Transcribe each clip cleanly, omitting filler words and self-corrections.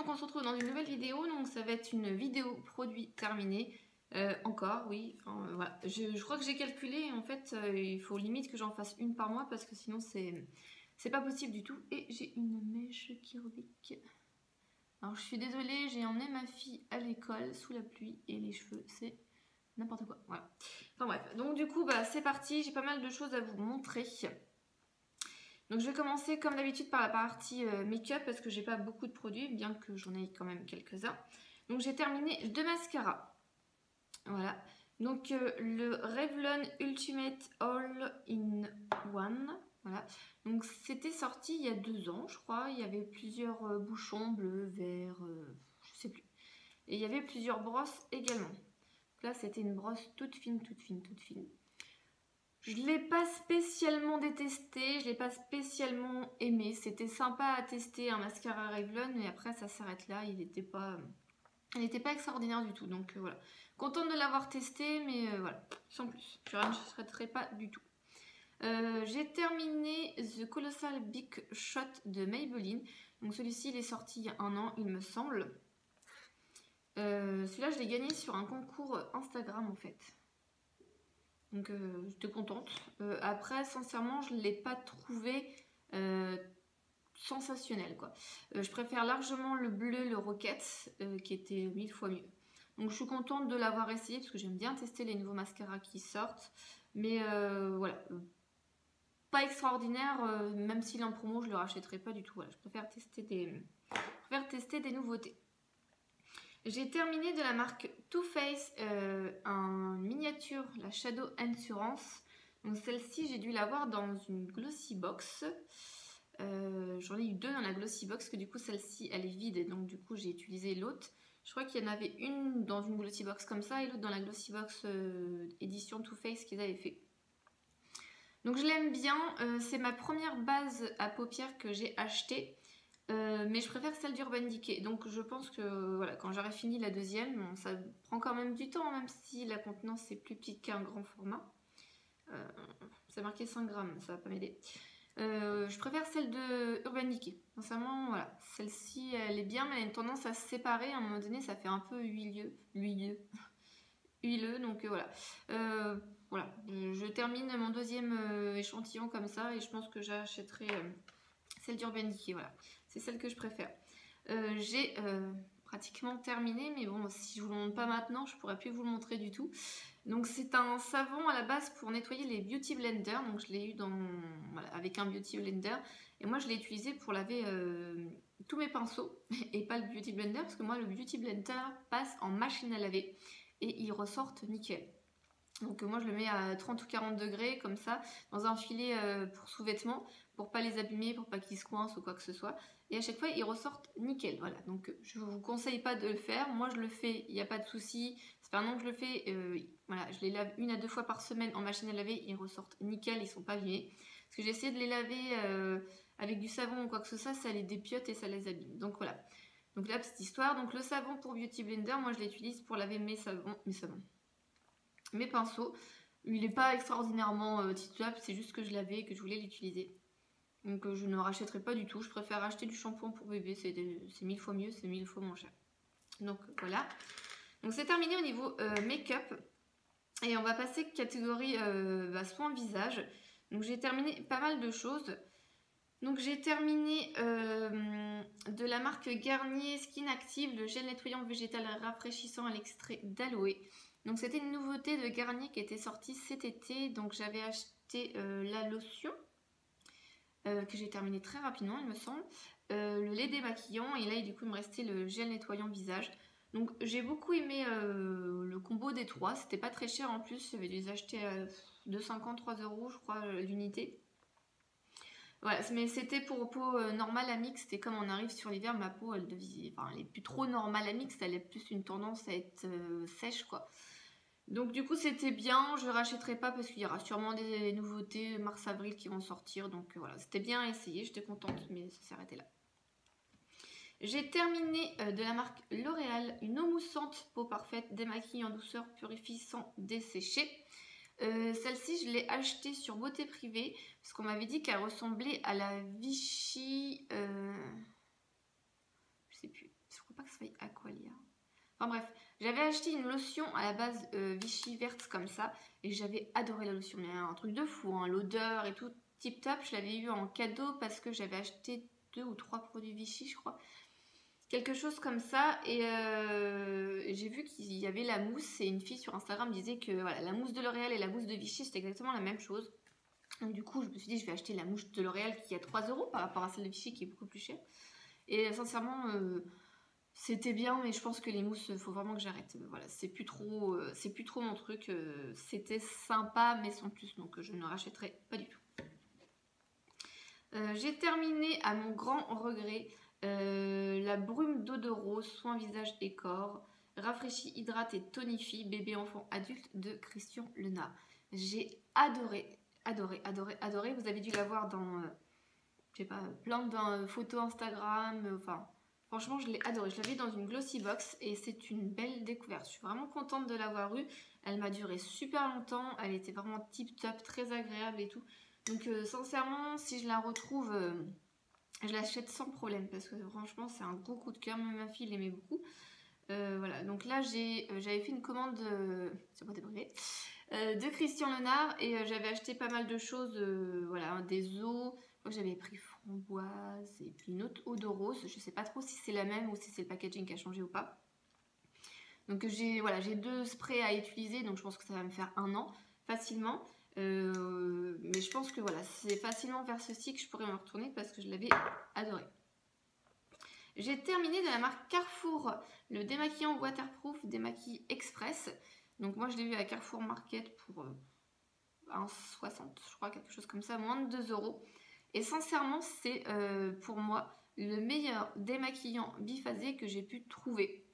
donc on se retrouve dans une nouvelle vidéo. Donc ça va être une vidéo produit terminée. Encore, oui. Enfin, voilà. Je crois que j'ai calculé. En fait, il faut limite que j'en fasse une par mois parce que sinon c'est pas possible du tout. Et j'ai une mèche qui repique. Alors je suis désolée, j'ai emmené ma fille à l'école sous la pluie et les cheveux, c'est n'importe quoi. Voilà. Enfin bref. Donc du coup, c'est parti. J'ai pas mal de choses à vous montrer. Donc je vais commencer comme d'habitude par la partie make-up parce que j'ai pas beaucoup de produits, bien que j'en ai quand même quelques-uns. Donc j'ai terminé 2 mascaras. Voilà. Donc le Revlon Ultimate All in One. Voilà. Donc c'était sorti il y a 2 ans, je crois. Il y avait plusieurs bouchons bleus, verts, je sais plus. Et il y avait plusieurs brosses également. Donc là c'était une brosse toute fine, toute fine, toute fine. Je ne l'ai pas spécialement détesté, je ne l'ai pas spécialement aimé. C'était sympa à tester un mascara Revlon, mais après ça s'arrête là. Il n'était pas extraordinaire du tout. Donc voilà. Contente de l'avoir testé, mais voilà, sans plus. Je ne rachèterai pas du tout. J'ai terminé The Colossal Big Shot de Maybelline. Donc celui-ci, il est sorti il y a 1 an, il me semble. Celui-là, je l'ai gagné sur un concours Instagram en fait. Donc j'étais contente. Après, sincèrement, je ne l'ai pas trouvé sensationnel, quoi. Je préfère largement le bleu, le Rocket, qui était 1000 fois mieux. Donc je suis contente de l'avoir essayé parce que j'aime bien tester les nouveaux mascaras qui sortent. Mais voilà, pas extraordinaire, même s'il est en promo, je ne le rachèterai pas du tout. Voilà, je préfère tester des nouveautés. J'ai terminé de la marque Too Faced un miniature, la Shadow Endurance. Donc celle-ci, j'ai dû l'avoir dans une glossy box. J'en ai eu 2 dans la glossy box, que du coup celle-ci elle est vide et donc du coup j'ai utilisé l'autre. Je crois qu'il y en avait une dans une glossy box comme ça et l'autre dans la glossy box édition Too Faced qu'ils avaient fait. Donc je l'aime bien, c'est ma première base à paupières que j'ai achetée. Mais je préfère celle d'Urban Decay. Donc je pense que voilà, quand j'aurai fini la deuxième, bon, ça prend quand même du temps, même si la contenance est plus petite qu'un grand format. Ça marqué 5 grammes, ça va pas m'aider. Je préfère celle de Urban Decay. Sincèrement, voilà. Celle-ci, elle est bien, mais elle a une tendance à se séparer. À un moment donné, ça fait un peu huileux. Donc voilà. Voilà. Je termine mon deuxième échantillon comme ça et je pense que j'achèterai celle d'Urban Decay. Voilà. C'est celle que je préfère. J'ai pratiquement terminé, mais bon, si je vous le montre pas maintenant, je pourrais plus vous le montrer du tout. Donc c'est un savon à la base pour nettoyer les beauty blenders. Donc je l'ai eu voilà, avec un beauty blender. Et moi je l'ai utilisé pour laver tous mes pinceaux et pas le beauty blender parce que moi le beauty blender passe en machine à laver et il ressortent nickel. Donc moi je le mets à 30 ou 40 degrés comme ça dans un filet pour sous-vêtements pour pas les abîmer, pour pas qu'ils se coincent ou quoi que ce soit. Et à chaque fois ils ressortent nickel. Voilà, donc je vous conseille pas de le faire. Moi je le fais, il n'y a pas de souci. Ça fait 1 an que je le fais. Voilà, je les lave 1 à 2 fois par semaine en machine à laver. Ils ressortent nickel, ils sont pas abîmés. Parce que j'ai essayé de les laver avec du savon ou quoi que ce soit, ça les dépiote et ça les abîme. Donc voilà. Donc la petite histoire. Donc le savon pour Beauty Blender, moi je l'utilise pour laver mes pinceaux. Il n'est pas extraordinairement titulable, c'est juste que je l'avais et que je voulais l'utiliser. Donc je ne rachèterai pas du tout. Je préfère acheter du shampoing pour bébé, c'est 1000 fois mieux, c'est 1000 fois moins cher. Donc voilà. Donc c'est terminé au niveau make-up. Et on va passer catégorie soin visage. Donc j'ai terminé pas mal de choses. Donc j'ai terminé de la marque Garnier Skin Active, le gel nettoyant végétal rafraîchissant à l'extrait d'aloe. Donc c'était une nouveauté de Garnier qui était sortie cet été. Donc j'avais acheté la lotion que j'ai terminé très rapidement il me semble. Le lait démaquillant et là du coup il me restait le gel nettoyant visage. Donc j'ai beaucoup aimé le combo des 3. C'était pas très cher en plus. J'avais dû les acheter à 2,50, 3 € je crois l'unité. Voilà, mais c'était pour peau normale à mixte et comme on arrive sur l'hiver, ma peau elle est plus trop normale à mixte, elle a plus une tendance à être sèche quoi. Donc du coup c'était bien, je ne rachèterai pas parce qu'il y aura sûrement des nouveautés mars-avril qui vont sortir. Donc voilà, c'était bien essayé, j'étais contente mais ça s'est arrêté là. J'ai terminé de la marque L'Oréal, une eau moussante peau parfaite, démaquillant en douceur, purifie sans dessécher. Celle-ci je l'ai achetée sur Beauté Privée parce qu'on m'avait dit qu'elle ressemblait à la Vichy je sais plus, je crois pas que ça soit Aqualia. Enfin bref, j'avais acheté une lotion à la base Vichy verte comme ça. Et j'avais adoré la lotion. Mais un truc de fou, hein, l'odeur et tout, tip top. Je l'avais eu en cadeau parce que j'avais acheté 2 ou 3 produits Vichy, je crois. Quelque chose comme ça. Et j'ai vu qu'il y avait la mousse. Et une fille sur Instagram disait que voilà, la mousse de L'Oréal et la mousse de Vichy, c'était exactement la même chose. Donc du coup, je me suis dit, je vais acheter la mousse de L'Oréal qui est à 3 € par rapport à celle de Vichy qui est beaucoup plus chère. Et sincèrement, c'était bien, mais je pense que les mousses, il faut vraiment que j'arrête. Voilà, c'est plus trop mon truc. C'était sympa, mais sans plus, donc je ne rachèterai pas du tout. J'ai terminé à mon grand regret la brume d'eau de rose, soin visage et corps, rafraîchit, hydrate et tonifie, bébé, enfant, adulte de Christian Lena. J'ai adoré. Vous avez dû la voir dans, je sais pas, plein de photos Instagram, enfin, franchement, je l'ai adoré. Je l'avais dans une glossy box et c'est une belle découverte. Je suis vraiment contente de l'avoir eue. Elle m'a duré super longtemps. Elle était vraiment tip top, très agréable et tout. Donc, sincèrement, si je la retrouve, je l'achète sans problème parce que franchement, c'est un gros coup de cœur. Même ma fille l'aimait beaucoup. Voilà, donc là, j'avais fait une commande, c'est pas débrouillé, de Christian Lena et j'avais acheté pas mal de choses, voilà, des eaux. J'avais pris framboise et puis une autre eau de rose. Je sais pas trop si c'est la même ou si c'est le packaging qui a changé ou pas. Donc j'ai 2 sprays à utiliser, donc je pense que ça va me faire 1 an facilement. Mais je pense que voilà, c'est facilement vers ceci que je pourrais me retourner parce que je l'avais adoré. J'ai terminé de la marque Carrefour le démaquillant waterproof démaquille express. Donc moi je l'ai eu à Carrefour Market pour 1,60, je crois, quelque chose comme ça, moins de 2 €. Et sincèrement, c'est pour moi le meilleur démaquillant biphasé que j'ai pu trouver.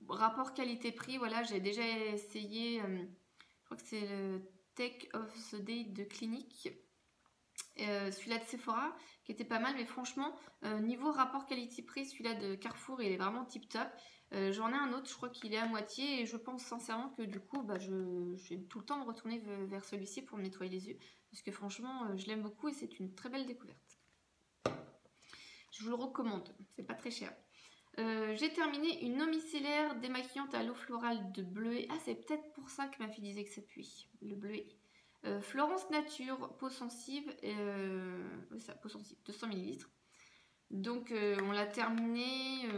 Rapport qualité-prix, voilà, j'ai déjà essayé, je crois que c'est le Take of the Day de Clinique. Celui-là de Sephora qui était pas mal, mais franchement niveau rapport qualité-prix, celui-là de Carrefour il est vraiment tip top. J'en ai un autre, je crois qu'il est à moitié et je pense sincèrement que du coup je vais tout le temps me retourner vers celui-ci pour me nettoyer les yeux parce que franchement je l'aime beaucoup et c'est une très belle découverte. Je vous le recommande, c'est pas très cher. J'ai terminé une eau micellaire démaquillante à l'eau florale de Bleuet. Ah, c'est peut-être pour ça que ma fille disait que ça puit, le Bleuet. Florence Nature, peau sensible, ça, peau sensible, 200 ml. Donc on l'a terminé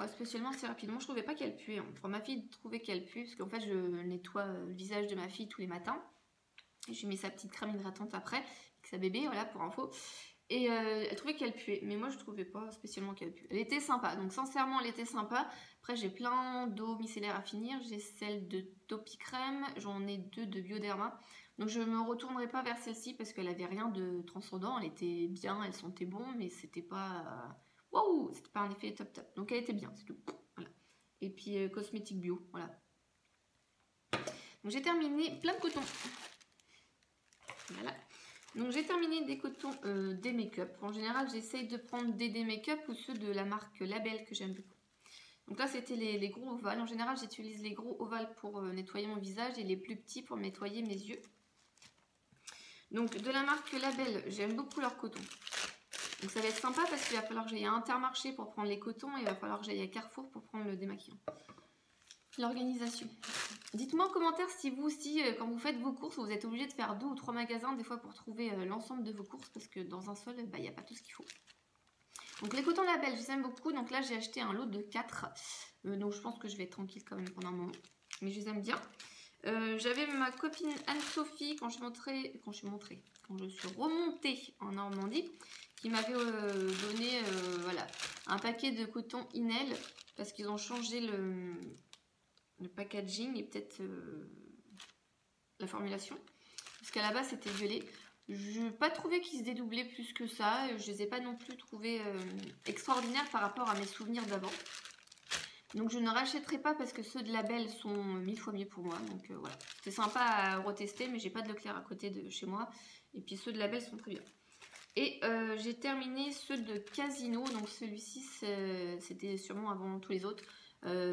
spécialement assez rapidement. Je trouvais pas qu'elle puait. Enfin, ma fille trouvait qu'elle puait parce qu'en fait je nettoie le visage de ma fille tous les matins. Et je lui mets sa petite crème hydratante après, avec sa bébé, voilà pour info. Et elle trouvait qu'elle puait, mais moi je trouvais pas spécialement qu'elle puait. Elle était sympa, donc sincèrement elle était sympa. Après j'ai plein d'eau micellaire à finir, j'ai celle de Topicrème, j'en ai 2 de Bioderma. Donc je me retournerai pas vers celle-ci parce qu'elle avait rien de transcendant, elle était bien, elle sentait bon, mais c'était pas waouh, c'était pas un effet top top. Donc elle était bien, c'est tout. Voilà. Et puis cosmétique bio, voilà. Donc j'ai terminé plein de coton. Voilà. Donc j'ai terminé des cotons des make-up. En général, j'essaye de prendre des make-up ou ceux de la marque Label que j'aime beaucoup. Donc là, c'était les gros ovales. En général, j'utilise les gros ovales pour nettoyer mon visage et les plus petits pour nettoyer mes yeux. Donc de la marque Label, j'aime beaucoup leur coton. Donc ça va être sympa parce qu'il va falloir que j'aille à Intermarché pour prendre les cotons et il va falloir que j'aille à Carrefour pour prendre le démaquillant. L'organisation. Dites-moi en commentaire si vous aussi, quand vous faites vos courses, vous êtes obligé de faire 2 ou 3 magasins des fois pour trouver l'ensemble de vos courses parce que dans un seul, il n'y a pas tout ce qu'il faut. Donc les cotons Label, je les aime beaucoup. Donc là, j'ai acheté un lot de 4. Donc je pense que je vais être tranquille quand même pendant un moment. Mais je les aime bien. J'avais ma copine Anne-Sophie quand je suis remontée en Normandie qui m'avait donné voilà, un paquet de coton Inel parce qu'ils ont changé le packaging et peut-être la formulation parce qu'à la base c'était violet. Je n'ai pas trouvé qu'ils se dédoublaient plus que ça, je les ai pas non plus trouvés extraordinaires par rapport à mes souvenirs d'avant, donc je ne rachèterai pas parce que ceux de Label sont 1000 fois mieux pour moi. Donc voilà, c'est sympa à retester mais j'ai pas de Leclerc à côté de chez moi et puis ceux de Label sont très bien. Et j'ai terminé ceux de Casino, donc celui-ci c'était sûrement avant tous les autres.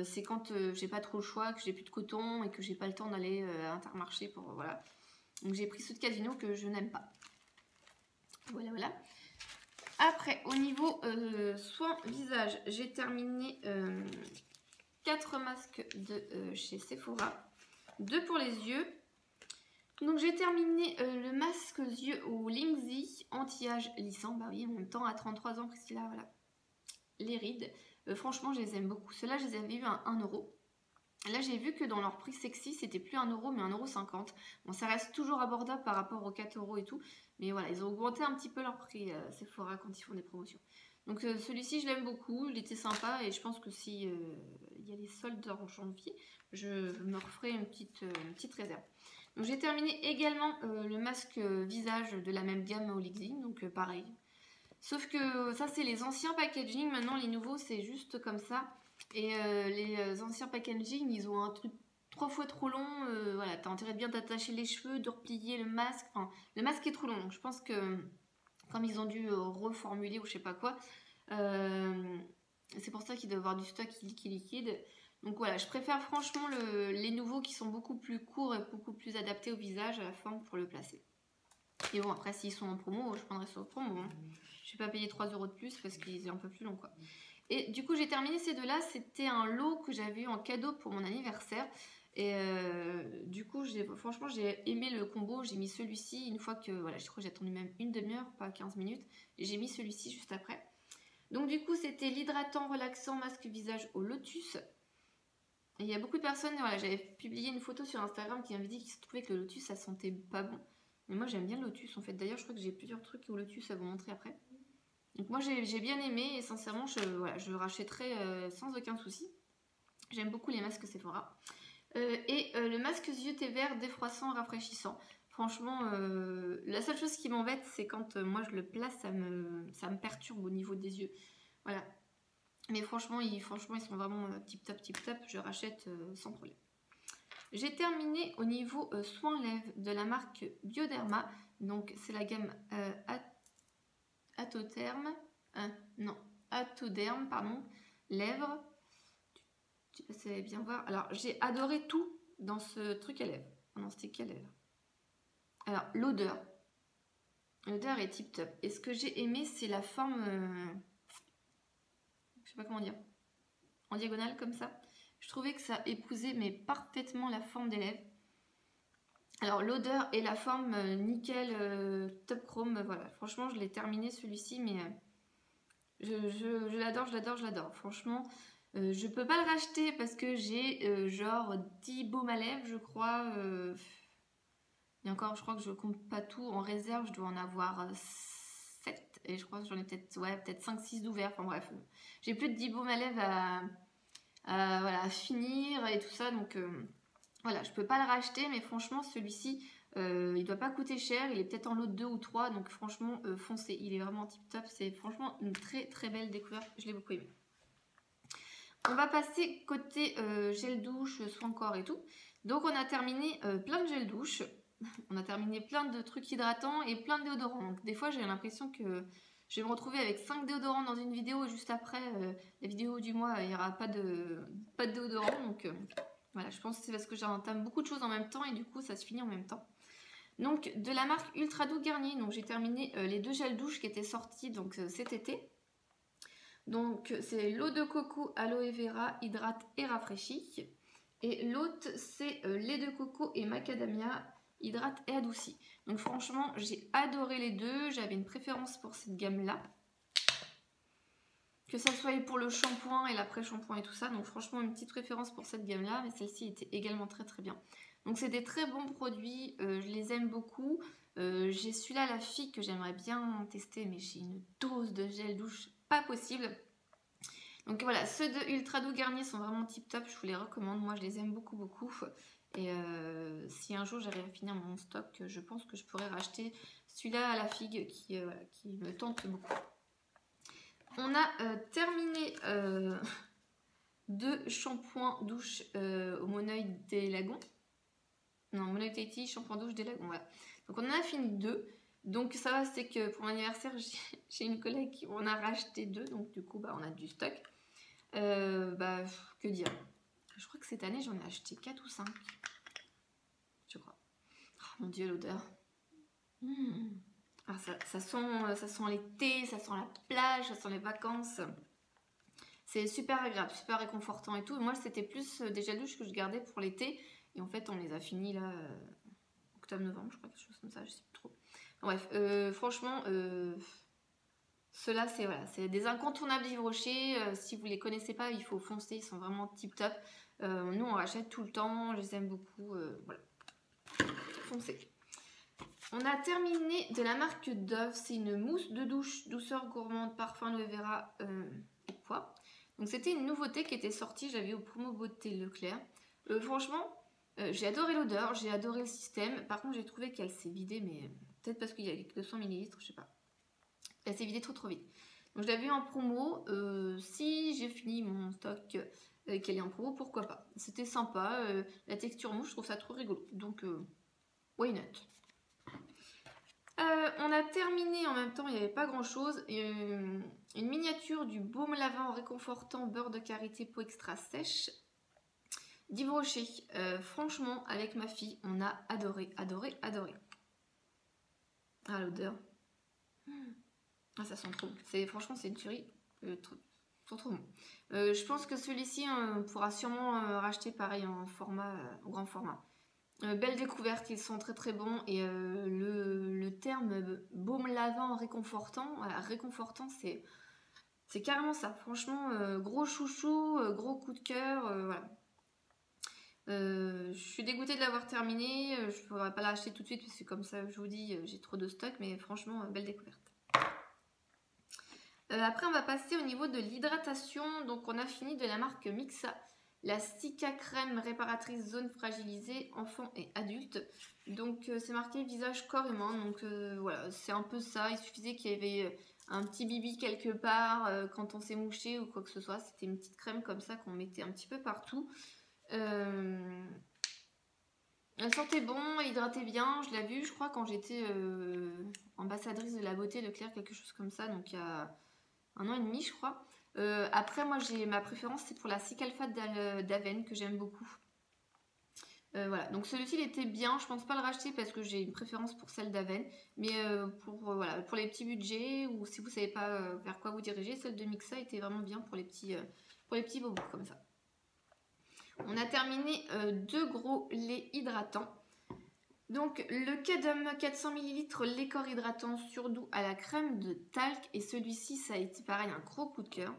C'est quand j'ai pas trop le choix, que j'ai plus de coton et que j'ai pas le temps d'aller à Intermarché pour donc j'ai pris ceux de Casino que je n'aime pas. Voilà. Après, au niveau soins visage, j'ai terminé 4 masques de chez Sephora. 2 pour les yeux. Donc j'ai terminé le masque yeux au Lindsay anti-âge lissant. Bah oui, en même temps, à 33 ans, Priscilla, voilà. Les rides. Franchement, je les aime beaucoup. Ceux-là, je les avais eu à 1 euro. Là, j'ai vu que dans leur prix sexy, c'était plus 1 euro, mais 1,50 €. Bon, ça reste toujours abordable par rapport aux 4 euros et tout. Mais voilà, ils ont augmenté un petit peu leur prix, Sephora, quand ils font des promotions. Donc celui-ci, je l'aime beaucoup. Il était sympa et je pense que si il y a les soldes en janvier, je me referai une petite réserve. Donc j'ai terminé également le masque visage de la même gamme Olixi. Donc pareil. Sauf que ça, c'est les anciens packaging. Maintenant, les nouveaux, c'est juste comme ça. Et les anciens packaging, ils ont un truc 3 fois trop long. Voilà, t'as intérêt de bien t'attacher les cheveux, de replier le masque. Enfin, le masque est trop long. Donc je pense que comme ils ont dû reformuler ou je sais pas quoi, c'est pour ça qu'il doit y avoir du stock liquide. Donc voilà, je préfère franchement les nouveaux qui sont beaucoup plus courts et beaucoup plus adaptés au visage, à la forme pour le placer. Et bon, après, s'ils sont en promo, je prendrai sur promo. Hein. Je vais pas payer 3 € de plus parce qu'ils sont un peu plus longs, quoi. Et du coup, j'ai terminé ces deux-là. C'était un lot que j'avais eu en cadeau pour mon anniversaire. Et du coup, franchement, j'ai aimé le combo. J'ai mis celui-ci une fois que... Voilà, je crois que j'ai attendu même une demi-heure, pas 15 minutes. Et j'ai mis celui-ci juste après. Donc du coup, c'était l'hydratant relaxant masque visage au lotus. Et il y a beaucoup de personnes... Voilà, j'avais publié une photo sur Instagram qui m'avait dit qu'ils se trouvaient que le lotus, ça sentait pas bon. Mais moi, j'aime bien le lotus, en fait. D'ailleurs, je crois que j'ai plusieurs trucs au lotus à vous montrer après. Donc moi j'ai bien aimé et sincèrement je le rachèterai sans aucun souci. J'aime beaucoup les masques Sephora. Le masque yeux thé vert défroissant, rafraîchissant. Franchement, la seule chose qui m'embête, c'est quand moi je le place, ça me perturbe au niveau des yeux. Voilà. Mais franchement, ils sont vraiment tip top. Je rachète sans problème. J'ai terminé au niveau soins lèvres de la marque Bioderma. Donc c'est la gamme Atoderm, pardon, lèvres. Je sais pas si vous allez bien voir. Alors, j'ai adoré tout dans ce truc à lèvres. Non, c'était quelle lèvres? Alors, l'odeur. L'odeur est tip top. Et ce que j'ai aimé, c'est la forme... je sais pas comment dire. En diagonale, comme ça. Je trouvais que ça épousait, mais parfaitement la forme des lèvres. Alors, l'odeur et la forme nickel, top chrome, voilà. Franchement, je l'ai terminé celui-ci, mais... Je l'adore. Franchement, je peux pas le racheter parce que j'ai genre 10 baumes à lèvres, je crois. Et encore, je crois que je compte pas tout. En réserve, je dois en avoir 7. Et je crois que j'en ai peut-être 5-6 d'ouverts. Enfin bref, j'ai plus de 10 baumes à lèvres à finir et tout ça. Donc voilà, je peux pas le racheter. Mais franchement, celui-ci... il doit pas coûter cher, il est peut-être en lot de 2 ou 3, donc franchement foncez, il est vraiment tip top, c'est franchement une très belle découverte, je l'ai beaucoup aimé. On va passer côté gel douche, soin corps et tout. Donc on a terminé plein de gel douche, on a terminé plein de trucs hydratants et plein de déodorants. Donc des fois j'ai l'impression que je vais me retrouver avec 5 déodorants dans une vidéo et juste après la vidéo du mois il n'y aura pas de déodorant, donc voilà, je pense que c'est parce que j'entame beaucoup de choses en même temps et du coup ça se finit en même temps. Donc de la marque Ultra Doux Garnier, donc j'ai terminé les 2 gels douche qui étaient sortis donc cet été. Donc c'est l'eau de coco aloe vera hydrate et rafraîchit. Et l'autre c'est lait de coco et macadamia hydrate et adoucit. Donc franchement j'ai adoré les deux, j'avais une préférence pour cette gamme là. Que ça soit pour le shampoing et l'après-shampoing et tout ça. Donc franchement une petite préférence pour cette gamme là, mais celle-ci était également très bien. Donc c'est des très bons produits, je les aime beaucoup. J'ai celui-là, la figue, que j'aimerais bien tester, mais j'ai une dose de gel douche pas possible. Donc voilà, ceux de Ultra Doux Garnier sont vraiment tip top, je vous les recommande, moi je les aime beaucoup. Et si un jour j'arrive à finir mon stock, je pense que je pourrais racheter celui-là à la figue qui me tente beaucoup. On a terminé 2 shampoings douche au Moneuil des Lagons. Non, Moneuil Tahiti, shampoing douche des Lagons, voilà. Donc on en a fini 2. Donc ça va, c'est que pour mon anniversaire, j'ai une collègue qui en a racheté 2. Donc du coup, on a du stock. Que dire? Je crois que cette année, j'en ai acheté 4 ou 5. Je crois. Oh mon dieu, l'odeur. Ah, ça sent l'été, ça sent la plage, ça sent les vacances. C'est super agréable, super réconfortant et tout. Moi, c'était plus des gels douche que je gardais pour l'été. Et en fait, on les a finis là, octobre-novembre, je crois, quelque chose comme ça, je sais plus trop. Bref, franchement, ceux-là, c'est voilà, des incontournables Yves Rocher. Si vous les connaissez pas, il faut foncer, ils sont vraiment tip top. Nous, on rachète tout le temps, je les aime beaucoup. Voilà, foncez. On a terminé de la marque Dove, c'est une mousse de douche, douceur gourmande, parfum aloe vera et pois. Donc c'était une nouveauté qui était sortie, j'avais au promo beauté Leclerc. Franchement, j'ai adoré l'odeur, j'ai adoré le système. Par contre, j'ai trouvé qu'elle s'est vidée, mais peut-être parce qu'il y avait que 200 ml, je sais pas. Elle s'est vidée trop vite. Donc je l'avais eu en promo. Si j'ai fini mon stock, qu'elle est en promo, pourquoi pas. C'était sympa. La texture mouche, je trouve ça trop rigolo. Donc, why not. On a terminé en même temps, il n'y avait pas grand chose. Une miniature du baume lavant réconfortant beurre de karité peau extra sèche d'Yves Rocher. Franchement, avec ma fille, on a adoré. Ah, l'odeur. Ah, ça sent trop bon. Franchement, c'est une tuerie. Trop bon. Je pense que celui-ci, on pourra sûrement racheter pareil en grand format. Belle découverte, ils sont très bons. Et le terme baume lavant réconfortant, voilà, réconfortant, c'est carrément ça. Franchement, gros chouchou, gros coup de cœur, voilà. Je suis dégoûtée de l'avoir terminé. Je ne pourrais pas l'acheter tout de suite parce que comme ça, je vous dis, j'ai trop de stock. Mais franchement, belle découverte. Après, on va passer au niveau de l'hydratation. Donc, on a fini de la marque Mixa. La Cica crème réparatrice zone fragilisée, enfants et adultes. Donc c'est marqué visage, corps et main. Donc voilà, c'est un peu ça. Il suffisait qu'il y avait un petit bibi quelque part quand on s'est mouché ou quoi que ce soit. C'était une petite crème comme ça qu'on mettait un petit peu partout. Elle sentait bon, elle hydratait bien. Je l'ai vue, je crois, quand j'étais ambassadrice de la beauté Leclerc, quelque chose comme ça. Donc il y a 1 an et demi, je crois. Après, moi, ma préférence, c'est pour la Cicalpha d'Aven, que j'aime beaucoup. Voilà, donc celui-ci, il était bien. Je pense pas le racheter parce que j'ai une préférence pour celle d'Aven. Mais voilà, pour les petits budgets, ou si vous savez pas vers quoi vous dirigez, celle de Mixa était vraiment bien pour les petits bobos, comme ça. On a terminé 2 gros laits hydratants. Donc le Cadum 400 ml lait corps hydratant surdoux à la crème de talc, et celui-ci ça a été pareil un gros coup de cœur.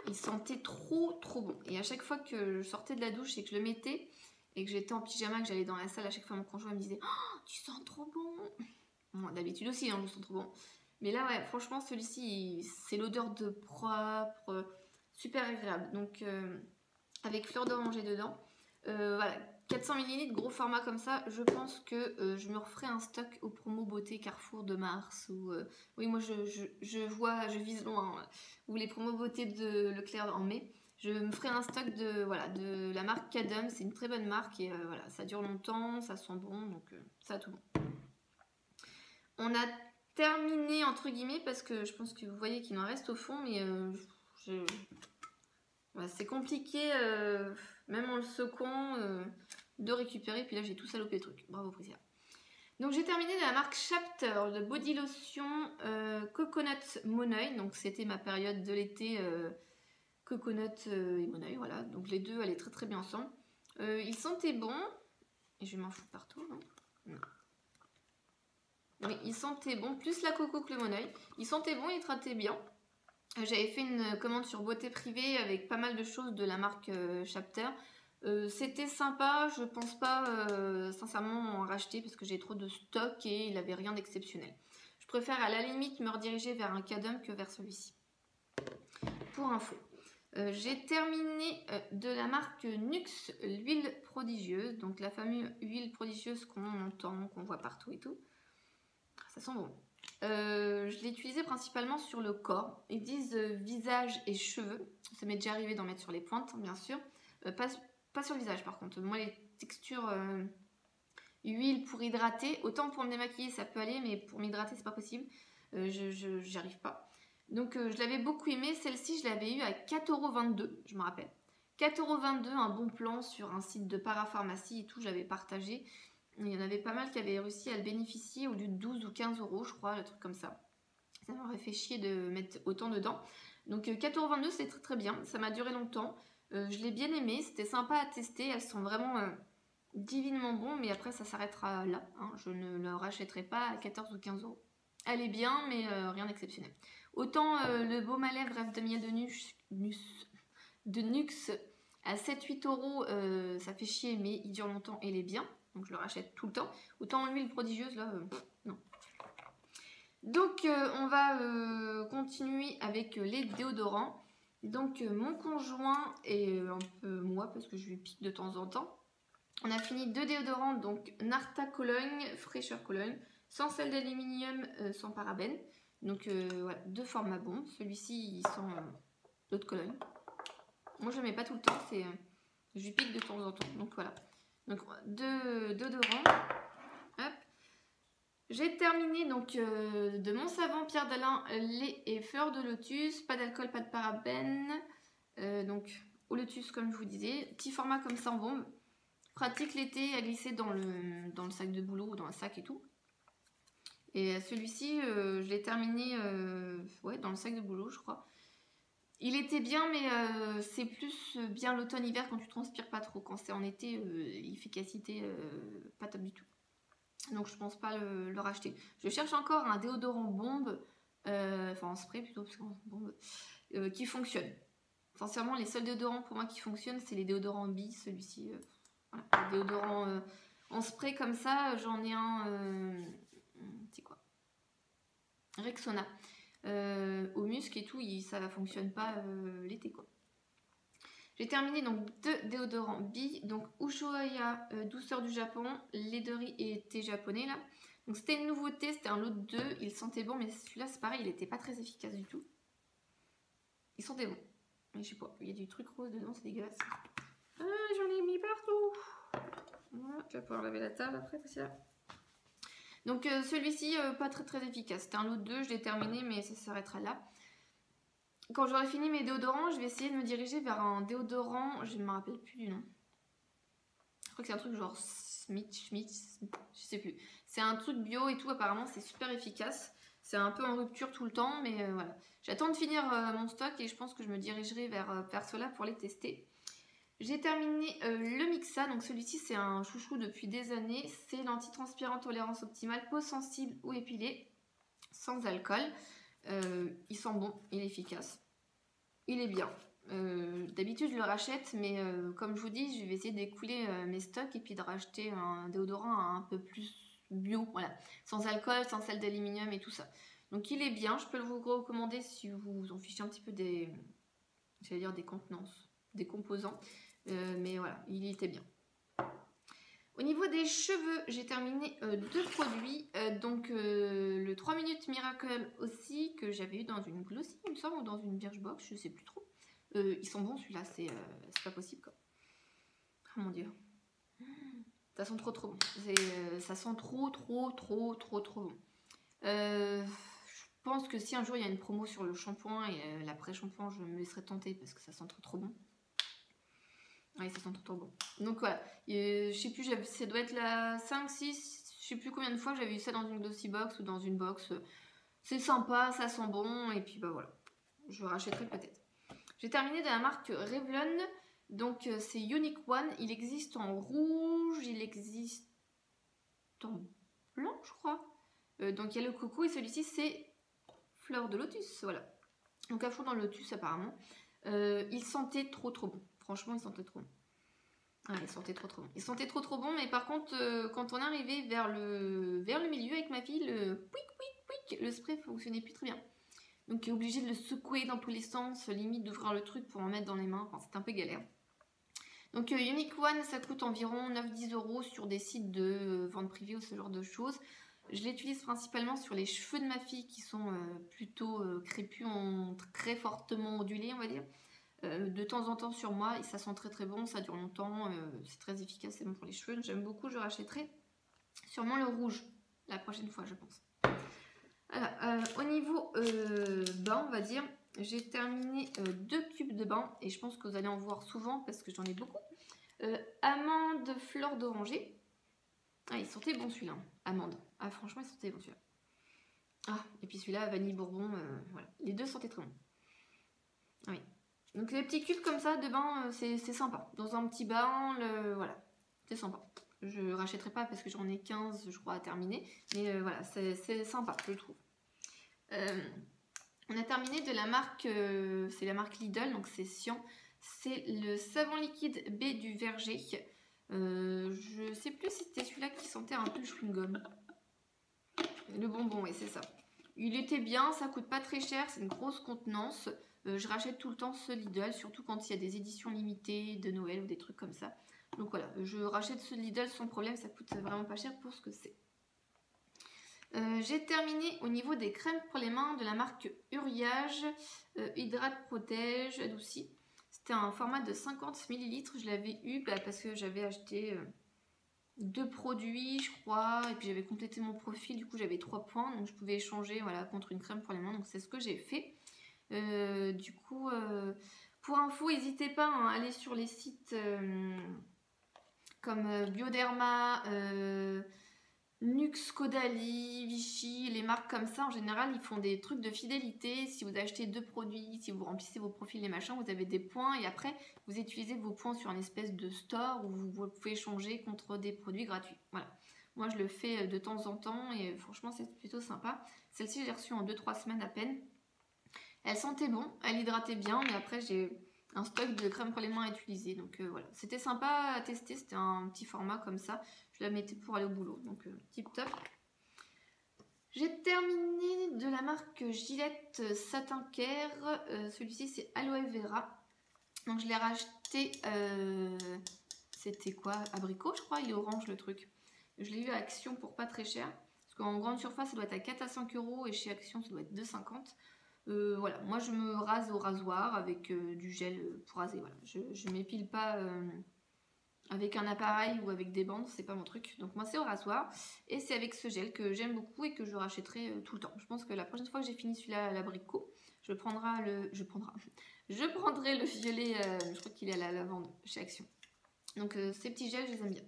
Il sentait trop bon, et à chaque fois que je sortais de la douche et que je le mettais et que j'étais en pyjama, que j'allais dans la salle, à chaque fois mon conjoint me disait oh, tu sens trop bon. Bon, d'habitude aussi hein, je sens trop bon, mais là ouais franchement celui-ci c'est l'odeur de propre, super agréable. Donc avec fleur d'oranger dedans, voilà. 400 ml, gros format comme ça, je pense que je me referai un stock au promo beauté Carrefour de mars. Oui, moi je vise loin, ou les promos beauté de Leclerc en mai. Je me ferai un stock de la marque Cadum, c'est une très bonne marque et voilà, ça dure longtemps, ça sent bon, donc ça a tout bon. On a terminé entre guillemets parce que je pense que vous voyez qu'il en reste au fond, mais voilà, c'est compliqué, même en le secouant, de récupérer. Puis là, j'ai tout salopé le truc. Bravo, Priscilla. Donc, j'ai terminé de la marque Chapter, de body lotion Coconut Moneuil. Donc, c'était ma période de l'été Coconut et Moneuil. Voilà. Donc, les deux allaient très bien ensemble. Ils sentaient bon. Et je vais m'en foutre partout, non. Oui, ils sentaient bon. Plus la coco que le Moneuil. Ils sentaient bon, ils traitaient bien. J'avais fait une commande sur beauté privée avec pas mal de choses de la marque Chapter. C'était sympa, je pense pas sincèrement en racheter parce que j'ai trop de stock et il n'avait rien d'exceptionnel. Je préfère à la limite me rediriger vers un Cadum que vers celui-ci. Pour info. J'ai terminé de la marque Nuxe, l'huile prodigieuse. Donc la fameuse huile prodigieuse qu'on entend, qu'on voit partout et tout. Ça sent bon. Je l'ai utilisé principalement sur le corps. Ils disent visage et cheveux. Ça m'est déjà arrivé d'en mettre sur les pointes, bien sûr. Pas sur le visage par contre. Moi, les textures huile pour hydrater, autant pour me démaquiller, ça peut aller, mais pour m'hydrater, c'est pas possible. J'y arrive pas. Donc, je l'avais beaucoup aimé. Celle-ci, je l'avais eu à 4,22 €, je me rappelle. 4,22 €, un bon plan sur un site de parapharmacie et tout, j'avais partagé. Il y en avait pas mal qui avaient réussi à le bénéficier au lieu de 12 ou 15 euros, je crois, le truc comme ça. Ça m'aurait fait chier de mettre autant dedans. Donc 4,22 €, c'est très très bien. Ça m'a duré longtemps. Je l'ai bien aimé. C'était sympa à tester. Elles sont vraiment divinement bonnes. Mais après, ça s'arrêtera là. Hein. Je ne la rachèterai pas à 14 ou 15 euros. Elle est bien, mais rien d'exceptionnel. Autant le baume à lèvres Rêve de miel de Nuxe à 7-8 euros, ça fait chier, mais il dure longtemps et il est bien. Donc je le rachète tout le temps. Autant l'huile prodigieuse, là, non. Donc on va continuer avec les déodorants. Donc mon conjoint et un peu moi, parce que je lui pique de temps en temps. On a fini 2 déodorants, donc Narta Cologne, fraîcheur Cologne, sans sel d'aluminium, sans parabènes. Donc voilà, 2 formats bons. Celui-ci, il sent l'eau de Cologne. Moi je ne le mets pas tout le temps, je lui pique de temps en temps. Donc voilà. Donc 2 déodorants. Hop. J'ai terminé donc de mon savon Pierre d'Alain, lait et fleurs de lotus, pas d'alcool, pas de parabènes, donc au lotus comme je vous disais, petit format comme ça en bombe, pratique l'été à glisser dans le sac de boulot ou dans un sac et tout. Et celui-ci, je l'ai terminé ouais, dans le sac de boulot je crois. Il était bien mais c'est plus bien l'automne-hiver quand tu transpires pas trop, quand c'est en été, efficacité pas top du tout. Donc je pense pas le racheter. Je cherche encore un déodorant bombe, enfin en spray plutôt, parce qu'en bombe, qui fonctionne. Sincèrement, les seuls déodorants pour moi qui fonctionnent, c'est les déodorants Bi. Celui-ci, voilà. Les déodorants en spray comme ça, j'en ai un, c'est quoi, Rexona. Au musc et tout, ça fonctionne pas l'été quoi. J'ai terminé donc 2 déodorants Bi, donc Ushuaïa, douceur du Japon, lait de riz et thé japonais là. Donc c'était une nouveauté, c'était un lot de 2, il sentait bon, mais celui-là c'est pareil, il n'était pas très efficace du tout. Il sentait bon, mais je sais pas, il y a du truc rose dedans, c'est dégueulasse. Ah, j'en ai mis partout. Voilà, tu vas pouvoir laver la table après, parce que là. Donc celui-ci, pas très très efficace. C'était un lot de 2, je l'ai terminé, mais ça s'arrêtera là. Quand j'aurai fini mes déodorants, je vais essayer de me diriger vers un déodorant, je ne me rappelle plus du nom. Je crois que c'est un truc genre Schmitt, je sais plus. C'est un truc bio et tout, apparemment c'est super efficace. C'est un peu en rupture tout le temps, mais voilà. J'attends de finir mon stock et je pense que je me dirigerai vers cela pour les tester. J'ai terminé le Mixa, donc celui-ci c'est un chouchou depuis des années. C'est l'antitranspirant tolérance optimale, peau sensible ou épilée, sans alcool. Il sent bon, il est efficace. Il est bien. D'habitude je le rachète, mais comme je vous dis, je vais essayer d'écouler mes stocks et puis de racheter un déodorant un peu plus bio, voilà, sans alcool, sans sel d'aluminium et tout ça. Donc il est bien, je peux vous le recommander si vous vous en fichez un petit peu des, j'allais dire des contenances, des composants, mais voilà, il était bien. Au niveau des cheveux, j'ai terminé 2 produits, donc le 3 minutes Miracle aussi, que j'avais eu dans une Glossy, il me semble, ou dans une Birchbox, je sais plus trop. Ils sont bons celui-là, c'est pas possible quoi. Oh mon dieu. Ça sent trop bon. Ça sent trop bon. Je pense que si un jour il y a une promo sur le shampoing et l'après-shampoing, je me laisserai tenter parce que ça sent trop bon. Oui, ça sent trop bon. Donc voilà, je sais plus, ça doit être la 5, 6, je sais plus combien de fois j'avais eu ça dans une Glossy Box ou dans une box. C'est sympa, ça sent bon, et puis bah voilà, je rachèterai peut-être. J'ai terminé de la marque Revlon, donc c'est Unique One, il existe en rouge, il existe en blanc je crois. Donc il y a le coco et celui-ci c'est fleur de lotus, voilà. Donc à fond dans le lotus apparemment. Il sentait trop bon, franchement il sentait trop bon. Ah, il sentait trop bon. Il sentait trop bon, mais par contre quand on est arrivé vers le milieu avec ma fille, le spray fonctionnait plus très bien. Donc obligé de le secouer dans tous les sens, limite d'ouvrir le truc pour en mettre dans les mains, enfin c'est un peu galère. Donc Unique One, ça coûte environ 9-10 € sur des sites de vente privée ou ce genre de choses. Je l'utilise principalement sur les cheveux de ma fille qui sont plutôt crépus, très fortement ondulés on va dire. De temps en temps sur moi, et ça sent très bon, ça dure longtemps, c'est très efficace, c'est bon pour les cheveux, j'aime beaucoup, je rachèterai sûrement le rouge la prochaine fois je pense. Voilà, au niveau bain on va dire, j'ai terminé 2 cubes de bain et je pense que vous allez en voir souvent parce que j'en ai beaucoup. Amande fleur d'oranger, Ah, il sentait bon celui-là. Amande. Ah, franchement, il sentait bon celui-là. Ah, et puis celui-là, vanille bourbon. Voilà. Les deux sentaient très bon. Ah oui. Donc les petits cubes comme ça de bain, c'est sympa. Dans un petit bain, voilà. C'est sympa. Je rachèterai pas parce que j'en ai 15, je crois, à terminer. Mais voilà, c'est sympa, je trouve. On a terminé de la marque, c'est la marque Lidl, donc c'est Sian. C'est le savon liquide B du Verger. Je sais plus si c'était celui-là qui sentait un peu le chewing-gum. Le bonbon, oui, c'est ça. Il était bien, ça coûte pas très cher, c'est une grosse contenance. Je rachète tout le temps ce Lidl, surtout quand il y a des éditions limitées de Noël ou des trucs comme ça. Donc voilà, je rachète ce Lidl sans problème, ça coûte vraiment pas cher pour ce que c'est. J'ai terminé au niveau des crèmes pour les mains de la marque Uriage, Hydrate Protège Adouci. C'était un format de 50 ml, je l'avais eu parce que j'avais acheté 2 produits je crois, et puis j'avais complété mon profil, du coup j'avais 3 points, donc je pouvais échanger voilà, contre une crème pour les mains, donc c'est ce que j'ai fait. Du coup, pour info, n'hésitez pas à aller sur les sites comme Bioderma, Nux, Caudalie, Vichy, les marques comme ça, en général, ils font des trucs de fidélité. Si vous achetez 2 produits, si vous remplissez vos profils, les machins, vous avez des points et après, vous utilisez vos points sur une espèce de store où vous pouvez échanger contre des produits gratuits. Voilà. Moi, je le fais de temps en temps et franchement, c'est plutôt sympa. Celle-ci, je l'ai reçue en 2-3 semaines à peine. Elle sentait bon, elle hydratait bien, mais après, j'ai un stock de crème pour les mains à utiliser. Donc voilà, c'était sympa à tester, c'était un petit format comme ça. Je la mettais pour aller au boulot, donc tip top. J'ai terminé de la marque Gillette Satin Care. Celui-ci c'est Aloe Vera. Donc je l'ai racheté, c'était quoi? Abricot je crois, il est orange le truc. Je l'ai eu à Action pour pas très cher. Parce qu'en grande surface ça doit être à 4 à 5 € et chez Action ça doit être 2,50 €. Voilà, moi je me rase au rasoir avec du gel pour raser. Voilà. Je m'épile pas avec un appareil ou avec des bandes, c'est pas mon truc. Donc moi c'est au rasoir et c'est avec ce gel que j'aime beaucoup et que je rachèterai tout le temps. Je pense que la prochaine fois que j'ai fini celui-là à l'abricot, je prendrai le violet, je crois qu'il est à la lavande chez Action. Donc ces petits gels, je les aime bien.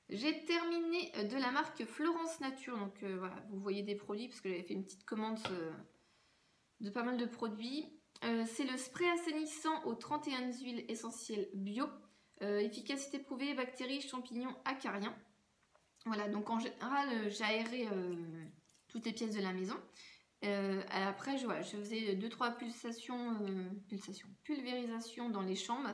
J'ai terminé de la marque Florence Nature. Donc voilà, vous voyez des produits parce que j'avais fait une petite commande de pas mal de produits. C'est le spray assainissant aux 31 huiles essentielles bio. Efficacité prouvée, bactéries, champignons, acariens. Voilà, donc en général, j'aérais toutes les pièces de la maison. Après, je faisais 2-3 pulvérisations dans les chambres,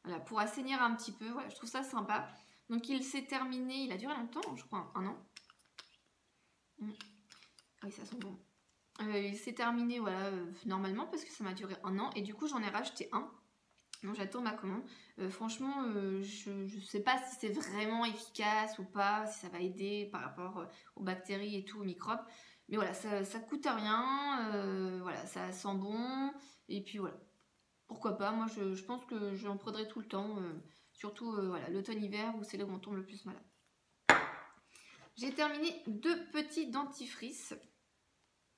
voilà, pour assainir un petit peu. Voilà, je trouve ça sympa. Donc il s'est terminé, il a duré longtemps, je crois, 1 an. Ah oui, ça sent bon. Il s'est terminé voilà, normalement parce que ça m'a duré 1 an et du coup j'en ai racheté un. Donc j'attends ma commande. Franchement, je sais pas si c'est vraiment efficace ou pas, si ça va aider par rapport aux bactéries et tout, aux microbes. Mais voilà, ça coûte rien, voilà, ça sent bon. Et puis voilà, pourquoi pas, moi je pense que j'en prendrai tout le temps, surtout voilà, l'automne-hiver où c'est là où on tombe le plus malade. J'ai terminé 2 petits dentifrices.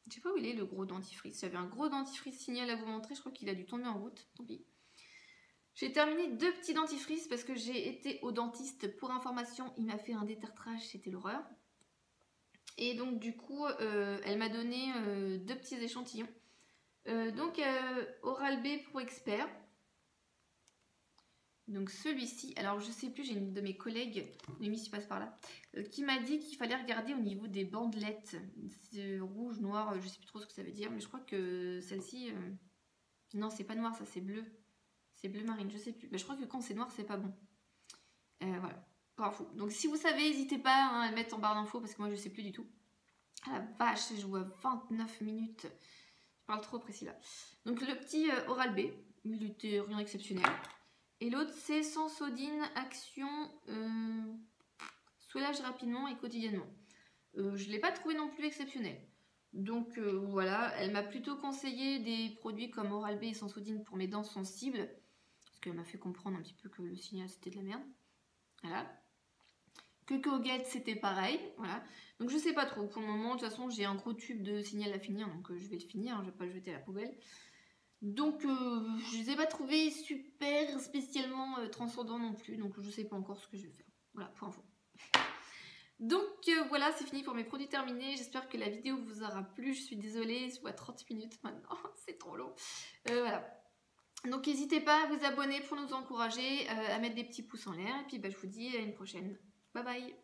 Je sais pas où il est le gros dentifrice. J'avais un gros dentifrice Signal à vous montrer. Je crois qu'il a dû tomber en route. Tant pis. J'ai terminé 2 petits dentifrices parce que j'ai été au dentiste pour information. Il m'a fait un détartrage. C'était l'horreur. Et donc du coup, elle m'a donné 2 petits échantillons. Donc Oral-B Pro Expert. Donc celui-ci, alors je sais plus, j'ai une de mes collègues, Mimi qui passe par là, qui m'a dit qu'il fallait regarder au niveau des bandelettes, rouge, noir, je sais plus trop ce que ça veut dire, mais je crois que celle-ci, non c'est pas noir, ça c'est bleu marine, je sais plus, mais je crois que quand c'est noir c'est pas bon. Voilà, pour info. Donc si vous savez, n'hésitez pas hein, à le mettre en barre d'infos parce que moi je sais plus du tout. Ah la vache, je vois 29 minutes, je parle trop Priscilla. Donc le petit Oral-B, il était rien exceptionnel. Et l'autre, c'est Sensodyne Action soulage rapidement et quotidiennement. Je ne l'ai pas trouvé non plus exceptionnel. Donc voilà, elle m'a plutôt conseillé des produits comme Oral-B et Sensodyne pour mes dents sensibles. Parce qu'elle m'a fait comprendre un petit peu que le Signal c'était de la merde. Voilà. Que Colgate c'était pareil. Voilà. Donc je sais pas trop. Pour le moment, de toute façon, j'ai un gros tube de Signal à finir. Donc je vais le finir. Hein, je vais pas le jeter à la poubelle. Donc je les ai pas trouvés super spécialement transcendants non plus, donc je sais pas encore ce que je vais faire. Voilà, pour info. Donc voilà, c'est fini pour mes produits terminés. J'espère que la vidéo vous aura plu. Je suis désolée, je vois 30 minutes maintenant, c'est trop long. Voilà. Donc n'hésitez pas à vous abonner pour nous encourager, à mettre des petits pouces en l'air. Et puis je vous dis à une prochaine. Bye bye.